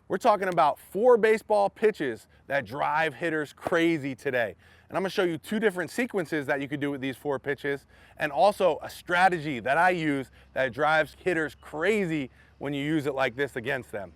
We're talking about 4 baseball pitches that drive hitters crazy today. And I'm gonna show you 2 different sequences that you could do with these 4 pitches, and also a strategy that I use that drives hitters crazy when you use it like this against them.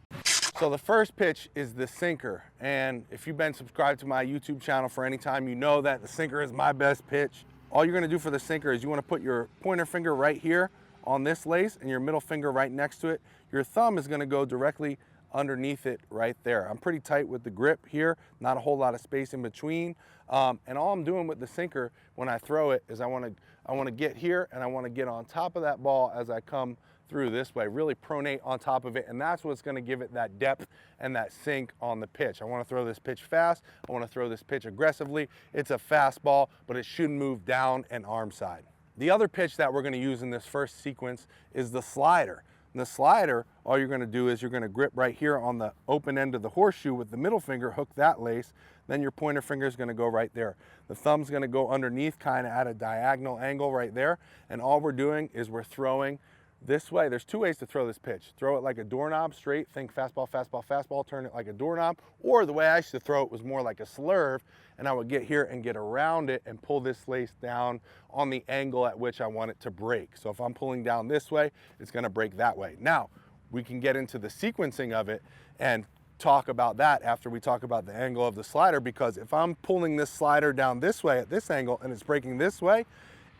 So the first pitch is the sinker. And if you've been subscribed to my YouTube channel for any time, you know that the sinker is my best pitch. All you're gonna do for the sinker is you wanna put your pointer finger right here on this lace and your middle finger right next to it. Your thumb is gonna go directly underneath it right there. I'm pretty tight with the grip here, not a whole lot of space in between. And all I'm doing with the sinker when I throw it is I wanna get here and I wanna get on top of that ball as I come through this way, really pronate on top of it, and that's what's gonna give it that depth and that sink on the pitch. I wanna throw this pitch fast, I wanna throw this pitch aggressively. It's a fastball, but it should move down and arm side. The other pitch that we're gonna use in this first sequence is the slider. And the slider, all you're gonna do is you're gonna grip right here on the open end of the horseshoe with the middle finger, hook that lace, then your pointer finger is gonna go right there. The thumb's gonna go underneath, kind of at a diagonal angle right there, and all we're doing is we're throwing this way. There's 2 ways to throw this pitch. Throw it like a doorknob, straight, think fastball, fastball, fastball, turn it like a doorknob, or the way I used to throw it was more like a slurve, and I would get here and get around it and pull this lace down on the angle at which I want it to break. So if I'm pulling down this way, it's gonna break that way. Now, we can get into the sequencing of it and talk about that after we talk about the angle of the slider, because if I'm pulling this slider down this way at this angle and it's breaking this way,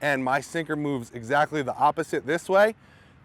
and my sinker moves exactly the opposite this way,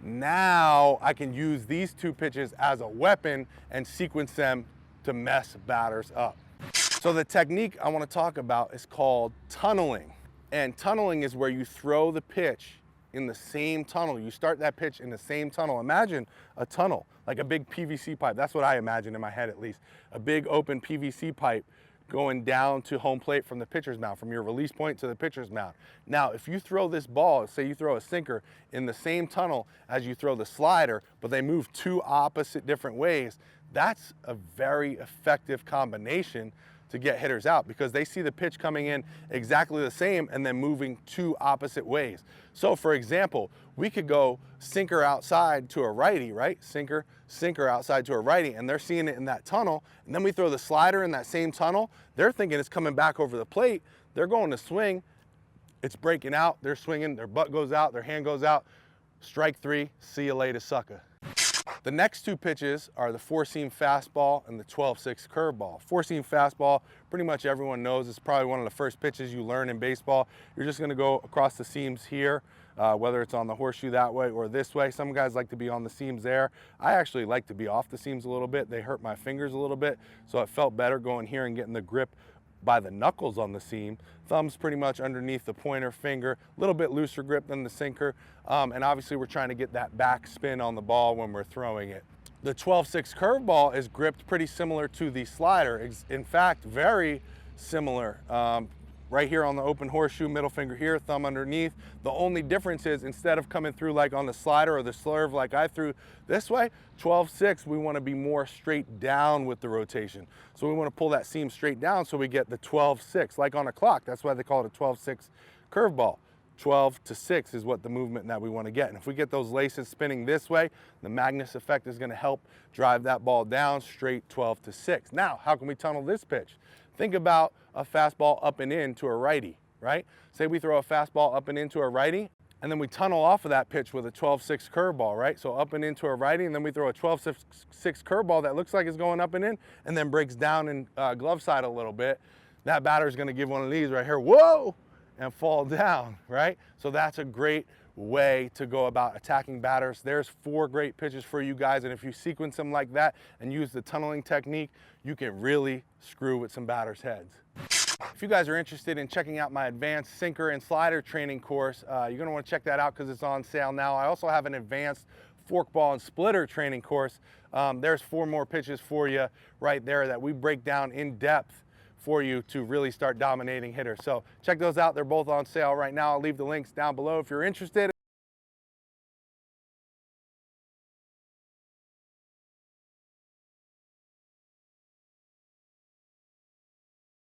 now I can use these 2 pitches as a weapon and sequence them to mess batters up. So the technique I want to talk about is called tunneling. And tunneling is where you throw the pitch in the same tunnel. You start that pitch in the same tunnel. Imagine a tunnel, like a big PVC pipe. That's what I imagine in my head, at least. A big open PVC pipe going down to home plate from the pitcher's mound, from your release point to the pitcher's mound. Now, if you throw this ball, say you throw a sinker in the same tunnel as you throw the slider, but they move 2 opposite different ways, that's a very effective combination to get hitters out, because they see the pitch coming in exactly the same and then moving 2 opposite ways. So for example, we could go sinker outside to a righty, right? Sinker, sinker outside to a righty, and they're seeing it in that tunnel. And then we throw the slider in that same tunnel. They're thinking it's coming back over the plate. They're going to swing. It's breaking out. They're swinging. Their butt goes out. Their hand goes out. Strike 3. See you later, sucker. The next 2 pitches are the 4-seam fastball and the 12-6 curveball. 4-seam fastball, pretty much everyone knows. It's probably one of the first pitches you learn in baseball. You're just gonna go across the seams here, whether it's on the horseshoe that way or this way. Some guys like to be on the seams there. I actually like to be off the seams a little bit. They hurt my fingers a little bit, so it felt better going here and getting the grip by the knuckles on the seam. Thumb's pretty much underneath the pointer finger, a little bit looser grip than the sinker. And obviously we're trying to get that back spin on the ball when we're throwing it. The 12-6 curveball is gripped pretty similar to the slider. In fact, very similar. Right here on the open horseshoe, middle finger here, thumb underneath. The only difference is instead of coming through like on the slider or the slurve like I threw this way, 12-6, we want to be more straight down with the rotation. So we want to pull that seam straight down so we get the 12-6, like on a clock. That's why they call it a 12-6 curveball. 12 to 6 is what the movement that we want to get. And if we get those laces spinning this way, the Magnus effect is going to help drive that ball down straight 12 to 6. Now, how can we tunnel this pitch? Think about a fastball up and in to a righty, right? Say we throw a fastball up and into a righty, and then we tunnel off of that pitch with a 12-6 curveball, right? So up and into a righty, and then we throw a 12-6 curveball that looks like it's going up and then breaks down in glove side a little bit. That batter's gonna give one of these right here, whoa, and fall down, right? So that's a great way to go about attacking batters. There's 4 great pitches for you guys, and if you sequence them like that and use the tunneling technique, you can really screw with some batters' heads. If you guys are interested in checking out my advanced sinker and slider training course, you're gonna wanna check that out because it's on sale now. I also have an advanced forkball and splitter training course. There's 4 more pitches for you right there that we break down in depth for you to really start dominating hitters. So check those out. They're both on sale right now. I'll leave the links down below if you're interested.